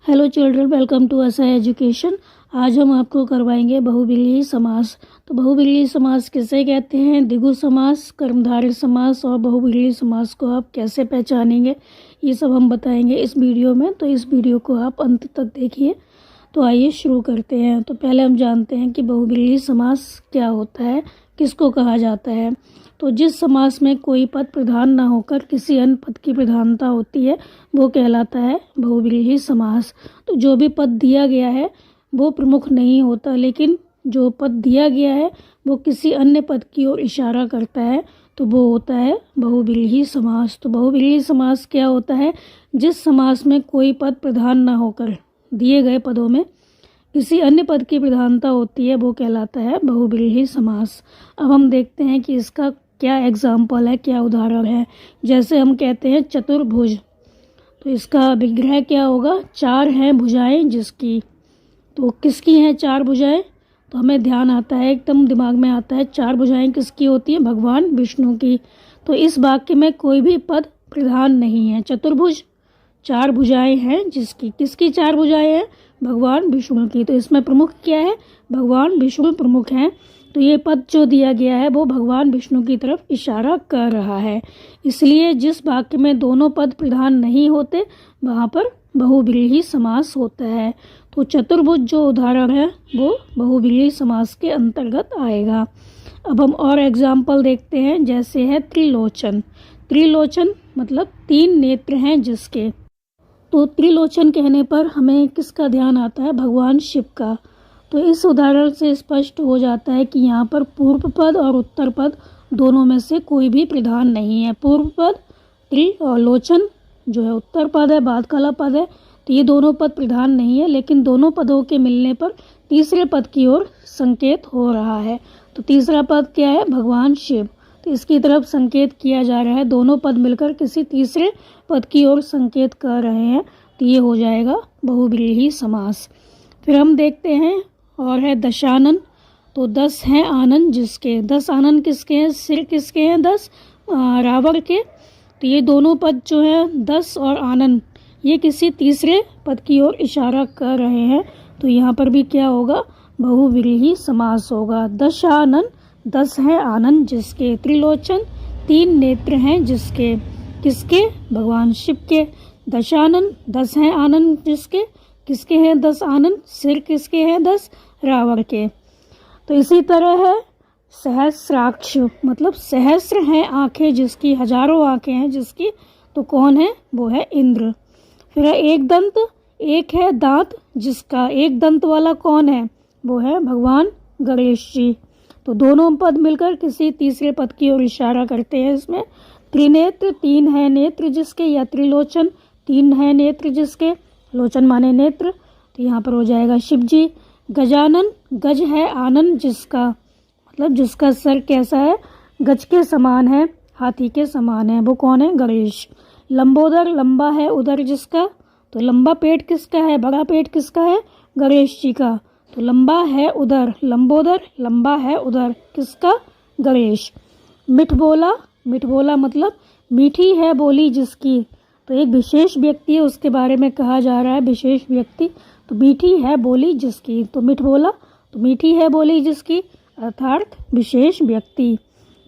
Hello children, welcome to असा education. आज हम आपको करवाएंगे बहुब्रीहि समास। तो बहुब्रीहि समास किसे कहते हैं, द्विगु समास, कर्मधारय समास और बहुब्रीहि समास को आप कैसे पहचानेंगे, ये सब हम बताएंगे इस वीडियो में। तो इस वीडियो को आप अंत तक देखिए। तो आइए शुरू करते हैं। तो पहले हम जानते हैं कि बहुब्रीहि समास क्या होता है, किसको कहा जाता है। तो जिस समास में कोई पद प्रधान न होकर किसी अन्य पद की प्रधानता होती है वो कहलाता है बहुब्रीहि समास। तो जो भी पद दिया गया है वो प्रमुख नहीं होता, लेकिन जो पद दिया गया है वो किसी अन्य पद की ओर इशारा करता है, तो वो होता है बहुब्रीहि समास। तो बहुब्रीहि समास क्या होता है, जिस समास में कोई पद प्रधान न होकर दिए गए पदों में किसी अन्य पद की प्रधानता होती है वो कहलाता है बहुब्रीहि समास। अब हम देखते हैं कि इसका क्या एग्जाम्पल है, क्या उदाहरण है। जैसे हम कहते हैं चतुर्भुज, तो इसका विग्रह क्या होगा, चार हैं भुजाएं जिसकी। तो किसकी हैं चार भुजाएं, तो हमें ध्यान आता है, एकदम दिमाग में आता है, चार भुजाएं किसकी होती हैं, भगवान विष्णु की। तो इस वाक्य में कोई भी पद प्रधान नहीं है। चतुर्भुज, चार भुजाएं हैं जिसकी, किसकी चार भुजाएं हैं, भगवान विष्णु की। तो इसमें प्रमुख क्या है, भगवान विष्णु प्रमुख हैं। तो ये पद जो दिया गया है वो भगवान विष्णु की तरफ इशारा कर रहा है। इसलिए जिस वाक्य में दोनों पद प्रधान नहीं होते वहाँ पर बहुब्रीहि समास होता है। तो चतुर्भुज जो उदाहरण है वो बहुब्रीहि समास के अंतर्गत आएगा। अब हम और एग्जाम्पल देखते हैं। जैसे है त्रिलोचन। त्रिलोचन मतलब तीन नेत्र हैं जिसके। तो त्रिलोचन कहने पर हमें किसका ध्यान आता है, भगवान शिव का। तो इस उदाहरण से स्पष्ट हो जाता है कि यहाँ पर पूर्व पद और उत्तर पद दोनों में से कोई भी प्रधान नहीं है। पूर्व पद त्रि और लोचन जो है उत्तर पद है, बाद काला पद है। तो ये दोनों पद प्रधान नहीं है, लेकिन दोनों पदों के मिलने पर तीसरे पद की ओर संकेत हो रहा है। तो तीसरा पद क्या है, भगवान शिव। तो इसकी तरफ संकेत किया जा रहा है, दोनों पद मिलकर किसी तीसरे पद की ओर संकेत कर रहे हैं। तो ये हो जाएगा बहुब्रीहि समास। फिर हम देखते हैं और है दशानन। तो 10 हैं आनन जिसके। 10 आनन किसके हैं, सिर किसके हैं, 10 रावण के। तो ये दोनों पद जो हैं 10 और आनन, ये किसी तीसरे पद की ओर इशारा कर रहे हैं। तो यहाँ पर भी क्या होगा, बहुब्रीहि समास होगा। दशानन, 10 हैं आनन जिसके। त्रिलोचन, 3 नेत्र हैं जिसके, किसके, भगवान शिव के। दशानन, 10 हैं आनन जिसके, किसके हैं 10 आनन, सिर किसके हैं 10 रावण के। तो इसी तरह है सहस्राक्ष, मतलब सहस्र हैं आंखें जिसकी, हजारों आंखें हैं जिसकी। तो कौन है, वो है इंद्र। फिर है एक दंत, एक है दांत जिसका। एक दंत वाला कौन है, वो है भगवान गणेश जी। तो दोनों पद मिलकर किसी तीसरे पद की ओर इशारा करते हैं। इसमें त्रिनेत्र, 3 है नेत्र जिसके, या त्रिलोचन, 3 है नेत्र जिसके, लोचन माने नेत्र। तो यहाँ पर हो जाएगा शिव जी। गजानन, गज है आनन जिसका, मतलब जिसका सर कैसा है, गज के समान है, हाथी के समान है, वो कौन है, गणेश। लंबोदर, लंबा है उदर जिसका। तो लंबा पेट किसका है, बड़ा पेट किसका है, गणेश जी का। तो लंबा है उदर, लंबोदर लंबा है उदर किसका, गणेश। मिठ बोला, मिठ बोला मतलब मीठी है बोली जिसकी। तो एक विशेष व्यक्ति है, उसके बारे में कहा जा रहा है, विशेष व्यक्ति। तो मीठी है बोली जिसकी, तो मिठ बोला तो मीठी है बोली जिसकी, अर्थात विशेष व्यक्ति।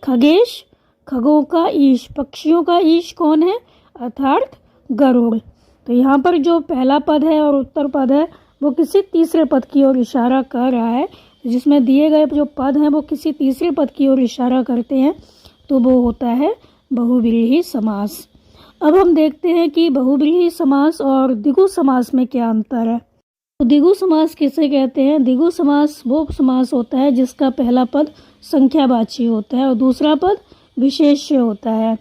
खगेश, खगों का ईश, पक्षियों का ईश कौन है, अर्थात गरुड़। तो यहाँ पर जो पहला पद है और उत्तर पद है वो किसी तीसरे पद की ओर इशारा कर रहा है। जिसमें दिए गए जो पद हैं वो किसी तीसरे पद की ओर इशारा करते हैं, तो वो होता है बहुब्रीहि समास। अब हम देखते हैं कि बहुब्रीहि समास और द्विगु समास में क्या अंतर है। तो द्विगु समास किसे कहते हैं, द्विगु समास वो समास होता है जिसका पहला पद संख्यावाची होता है और दूसरा पद विशेष्य होता है।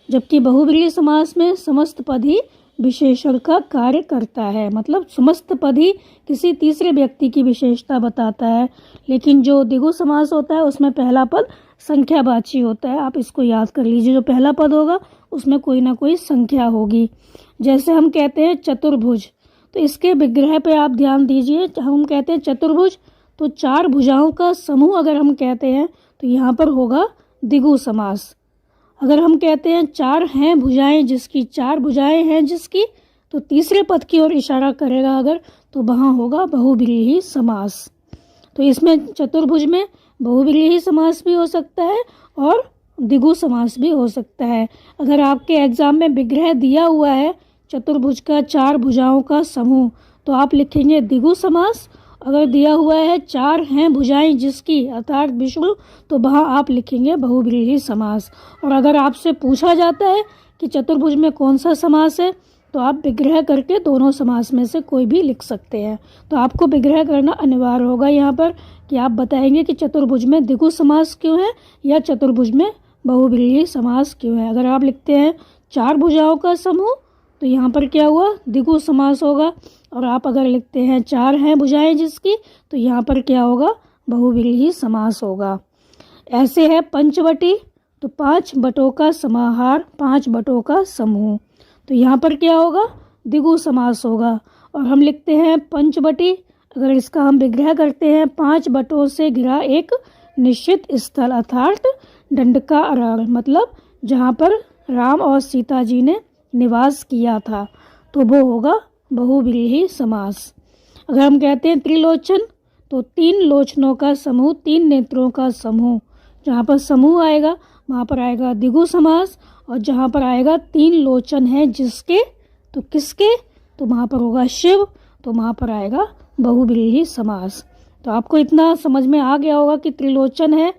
जबकि बहुब्रीहि समास में समस्त पद ही विशेषण का कार्य करता है, मतलब समस्त पद ही किसी तीसरे व्यक्ति की विशेषता बताता है। लेकिन जो द्विगु समास होता है उसमें पहला पद संख्यावाची होता है। आप इसको याद कर लीजिए, जो पहला पद होगा उसमें कोई ना कोई संख्या होगी। जैसे हम कहते हैं चतुर्भुज, तो इसके विग्रह पे आप ध्यान दीजिए। हम कहते हैं चतुर्भुज, तो 4 भुजाओं का समूह अगर हम कहते हैं तो यहाँ पर होगा द्विगु समास। अगर हम कहते हैं 4 हैं भुजाएं जिसकी, 4 भुजाएं हैं जिसकी, तो तीसरे पद की ओर इशारा करेगा अगर, तो वहाँ होगा बहुव्रीहि समास। तो इसमें चतुर्भुज में बहुव्रीहि समास भी हो सकता है और द्विगु समास भी हो सकता है। अगर आपके एग्जाम में विग्रह दिया हुआ है चतुर्भुज का 4 भुजाओं का समूह, तो आप लिखेंगे द्विगु समास। अगर दिया हुआ है 4 हैं भुजाएं जिसकी अर्थात विष्णु, तो वहाँ आप लिखेंगे बहुव्रीहि समास। और अगर आपसे पूछा जाता है कि चतुर्भुज में कौन सा समास है, तो आप विग्रह करके दोनों समास में से कोई भी लिख सकते हैं। तो आपको विग्रह करना अनिवार्य होगा यहाँ पर कि आप बताएंगे कि चतुर्भुज में द्विगु समास क्यों है या चतुर्भुज में बहुव्रीहि समास क्यों है। अगर आप लिखते हैं 4 भुजाओं का समूह, तो यहाँ पर क्या हुआ, द्विगु समास होगा। और आप अगर लिखते हैं 4 हैं भुजाएं जिसकी, तो यहाँ पर क्या होगा, बहुव्रीहि समास होगा। ऐसे है पंचवटी, तो 5 बटों का समाहार, 5 बटों का समूह, तो यहाँ पर क्या होगा, द्विगु समास होगा। और हम लिखते हैं पंचवटी, अगर इसका हम विग्रह करते हैं 5 बटों से घिरा एक निश्चित स्थल अर्थात दंडका अरण्य, मतलब जहाँ पर राम और सीता जी ने निवास किया था, तो वो होगा बहुव्रीहि समास। अगर हम कहते हैं त्रिलोचन, तो 3 लोचनों का समूह, 3 नेत्रों का समूह, जहाँ पर समूह आएगा वहाँ पर आएगा द्विगु समास। और जहाँ पर आएगा 3 लोचन हैं जिसके, तो किसके, तो वहाँ पर होगा शिव, तो वहाँ पर आएगा बहुव्रीहि समास। तो आपको इतना समझ में आ गया होगा कि त्रिलोचन है।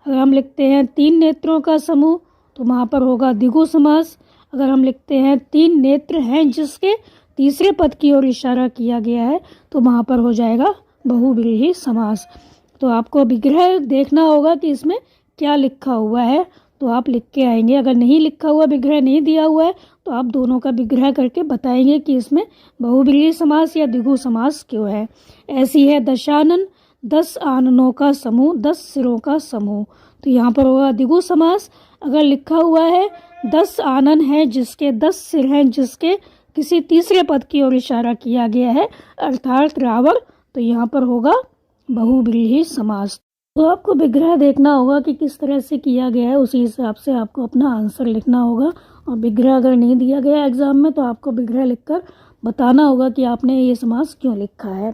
अगर हम लिखते हैं 3 नेत्रों का समूह, तो वहाँ पर होगा द्विगु समास। अगर हम लिखते हैं 3 नेत्र हैं जिसके, तीसरे पद की ओर इशारा किया गया है, तो वहाँ पर हो जाएगा बहुव्रीहि समास। तो आपको विग्रह देखना होगा कि इसमें क्या लिखा हुआ है, तो आप लिख के आएंगे। अगर नहीं लिखा हुआ, विग्रह नहीं दिया हुआ है, तो आप दोनों का विग्रह करके बताएंगे कि इसमें बहुव्रीहि समास या द्विगु समास क्यों है। ऐसी है दशानन, 10 आननों का समूह, 10 सिरों का समूह, तो यहाँ पर होगा द्विगु समास। अगर लिखा हुआ है 10 आनन हैं जिसके, 10 सिर हैं जिसके, किसी तीसरे पद की ओर इशारा किया गया है अर्थात रावण, तो यहाँ पर होगा बहुव्रीहि समास। तो आपको विग्रह देखना होगा कि किस तरह से किया गया है, उसी हिसाब से आपको अपना आंसर लिखना होगा। और विग्रह अगर नहीं दिया गया एग्जाम में, तो आपको विग्रह लिखकर बताना होगा कि आपने ये समास क्यों लिखा है।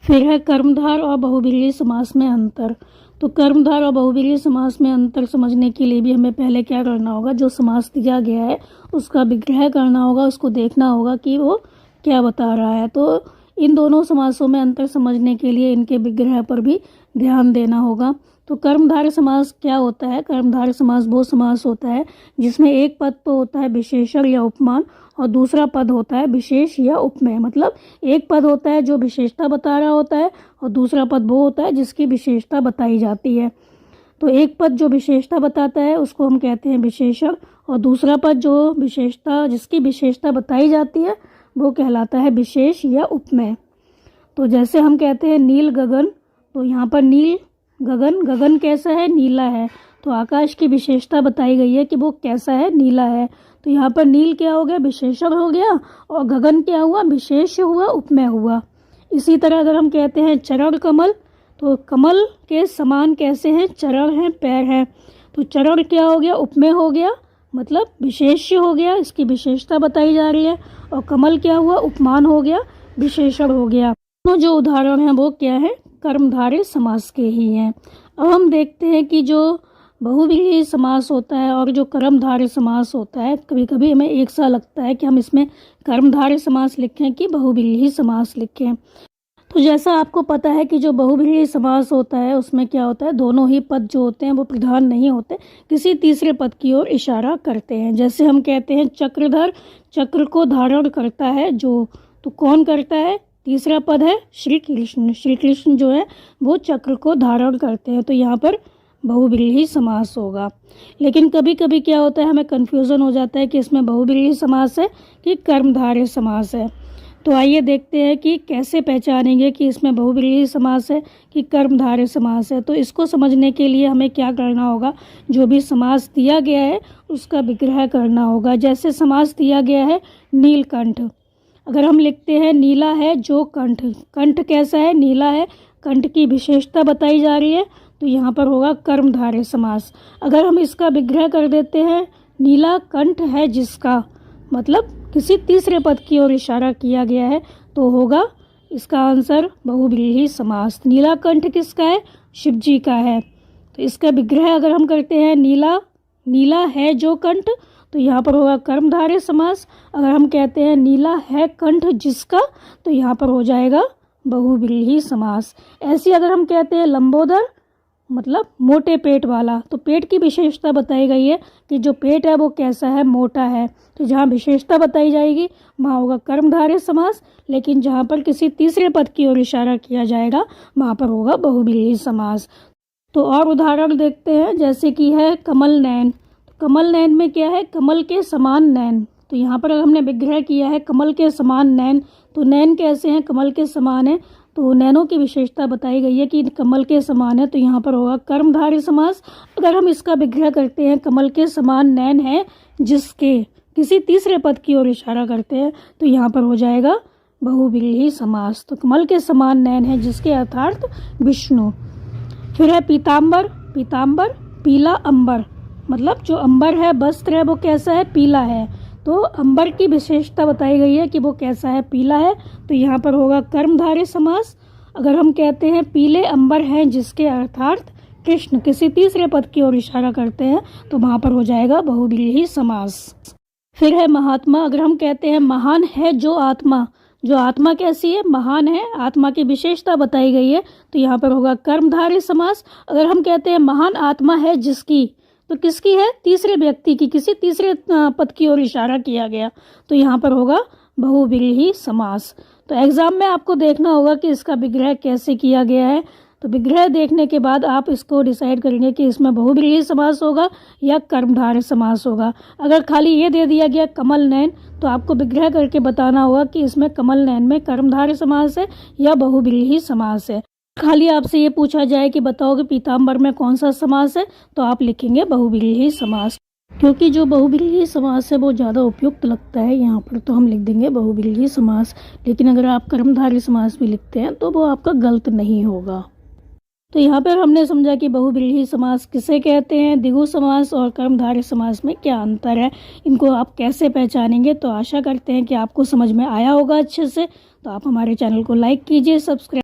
फिर है कर्मधार और बहुव्रीहि समास में अंतर। तो कर्मधार और बहुव्रीहि समास में अंतर समझने के लिए भी हमें पहले क्या करना होगा, जो समास दिया गया है उसका विग्रह करना होगा, उसको देखना होगा कि वो क्या बता रहा है। तो इन दोनों समासों में अंतर समझने के लिए इनके विग्रह पर भी ध्यान देना होगा। तो कर्मधारय समास क्या होता है, कर्मधारय समास वो समास होता है जिसमें एक पद तो होता है विशेषण या उपमान और दूसरा पद होता है विशेष या उपमेय। मतलब एक पद होता है जो विशेषता बता रहा होता है और दूसरा पद वो होता है जिसकी विशेषता बताई जाती है। तो एक पद जो विशेषता बताता है उसको हम कहते हैं विशेषण, और दूसरा पद जो विशेषता जिसकी विशेषता बताई जाती है वो कहलाता है विशेष या उपमेय। तो जैसे हम कहते हैं नील गगन, तो यहाँ पर नील गगन, गगन कैसा है, नीला है, तो आकाश की विशेषता बताई गई है कि वो कैसा है, नीला है। तो यहाँ पर नील क्या हो गया, विशेषण हो गया, और गगन क्या हुआ, विशेष हुआ, उपमेय हुआ। इसी तरह अगर हम कहते हैं चरण कमल, तो कमल के समान कैसे हैं, चरण हैं, पैर हैं, तो चरण क्या हो गया, उपमेय हो गया, मतलब विशेष्य हो गया, इसकी विशेषता बताई जा रही है। और कमल क्या हुआ, उपमान हो गया, विशेषण हो गया। दोनों जो उदाहरण हैं वो क्या है, कर्मधारय समास के ही हैं। अब हम देखते हैं कि जो बहुव्रीहि समास होता है और जो कर्मधारय समास होता है, कभी कभी हमें एक सा लगता है कि हम इसमें कर्मधारय समास लिखें कि बहुव्रीहि समास लिखें। तो जैसा आपको पता है कि जो बहुव्रीहि समास होता है उसमें क्या होता है, दोनों ही पद जो होते हैं वो प्रधान नहीं होते, किसी तीसरे पद की ओर इशारा करते हैं। जैसे हम कहते हैं चक्रधर, चक्र को धारण करता है जो, तो कौन करता है, तीसरा पद है श्री कृष्ण, श्री कृष्ण जो है वो चक्र को धारण करते हैं, तो यहाँ पर बहुव्रीहि समास होगा। लेकिन कभी कभी क्या होता है, हमें कन्फ्यूज़न हो जाता है कि इसमें बहुव्रीहि समास है कि कर्मधारय समास है। तो आइए देखते हैं कि कैसे पहचानेंगे कि इसमें बहुव्रीहि समास है कि कर्मधारय समास है। तो इसको समझने के लिए हमें क्या करना होगा, जो भी समास दिया गया है उसका विग्रह करना होगा। जैसे समास दिया गया है नीलकंठ, अगर हम लिखते हैं नीला है जो कंठ, कंठ कैसा है, नीला है, कंठ की विशेषता बताई जा रही है, तो यहाँ पर होगा कर्मधारय समास। अगर हम इसका विग्रह कर देते हैं नीला कंठ है जिसका, मतलब किसी तीसरे पद की ओर इशारा किया गया है, तो होगा इसका आंसर बहुव्रीहि समास। नीलाकंठ किसका है? शिव जी का है। तो इसका विग्रह अगर हम करते हैं नीला, नीला है जो कंठ, तो यहाँ पर होगा कर्मधारय समास। अगर हम कहते हैं नीला है कंठ जिसका, तो यहाँ पर हो जाएगा बहुव्रीहि समास। ऐसे अगर हम कहते हैं लंबोदर मतलब मोटे पेट वाला, तो पेट की विशेषता बताई गई है कि जो पेट है वो कैसा है? मोटा है। तो जहाँ विशेषता बताई जाएगी वहाँ होगा कर्मधारय समास, लेकिन जहाँ पर किसी तीसरे पद की ओर इशारा किया जाएगा वहाँ पर होगा बहुव्रीहि समास। तो और उदाहरण देखते हैं, जैसे कि है कमल नयन। कमल नयन में क्या है? कमल के समान नयन। तो यहाँ पर हमने विग्रह किया है कमल के समान नयन, तो नयन कैसे हैं? कमल के समान है। तो नैनों की विशेषता बताई गई है कि कमल के समान है, तो यहाँ पर होगा कर्मधारय समास। अगर हम इसका विग्रह करते हैं कमल के समान नैन है जिसके, किसी तीसरे पद की ओर इशारा करते हैं, तो यहाँ पर हो जाएगा बहुव्रीहि समास। तो कमल के समान नैन है जिसके अर्थात विष्णु। फिर है पीताम्बर। पीताम्बर पीला अंबर, मतलब जो अंबर है वस्त्र है वो कैसा है? पीला है। तो अंबर की विशेषता बताई गई है कि वो कैसा है? पीला है। तो यहाँ पर होगा कर्मधारय समास। अगर हम कहते हैं पीले अंबर हैं जिसके अर्थात कृष्ण, किसी तीसरे पद की ओर इशारा करते हैं, तो वहाँ पर हो जाएगा बहुव्रीहि समास। फिर है महात्मा। अगर हम कहते हैं महान है जो आत्मा, जो आत्मा कैसी है? महान है। आत्मा की विशेषता बताई गई है, तो यहाँ पर होगा कर्मधारय समास। अगर हम कहते हैं महान आत्मा है जिसकी, तो किसकी है? तीसरे व्यक्ति की, किसी तीसरे पद की ओर इशारा किया गया, तो यहाँ पर होगा बहुव्रीहि समास। तो एग्जाम में आपको देखना होगा कि इसका विग्रह कैसे किया गया है। तो विग्रह देखने के बाद आप इसको डिसाइड करेंगे कि इसमें बहुव्रीहि समास होगा या कर्मधारय समास होगा। अगर खाली ये दे दिया गया कमल नयन, तो आपको विग्रह करके बताना होगा कि इसमें कमल नयन में कर्मधारय समास है या बहुव्रीहि समास है। खाली आपसे ये पूछा जाए कि बताओ कि पीताम्बर में कौन सा समास है, तो आप लिखेंगे बहुव्रीहि समास, क्योंकि जो बहुव्रीहि समास है वो ज़्यादा उपयुक्त लगता है यहाँ पर, तो हम लिख देंगे बहुव्रीहि समास। लेकिन अगर आप कर्मधारय समास भी लिखते हैं तो वो आपका गलत नहीं होगा। तो यहाँ पर हमने समझा कि बहुव्रीहि समास किसे कहते हैं, द्विगु समास और कर्मधारय समास में क्या अंतर है, इनको आप कैसे पहचानेंगे। तो आशा करते हैं कि आपको समझ में आया होगा अच्छे से। तो आप हमारे चैनल को लाइक कीजिए, सब्सक्राइब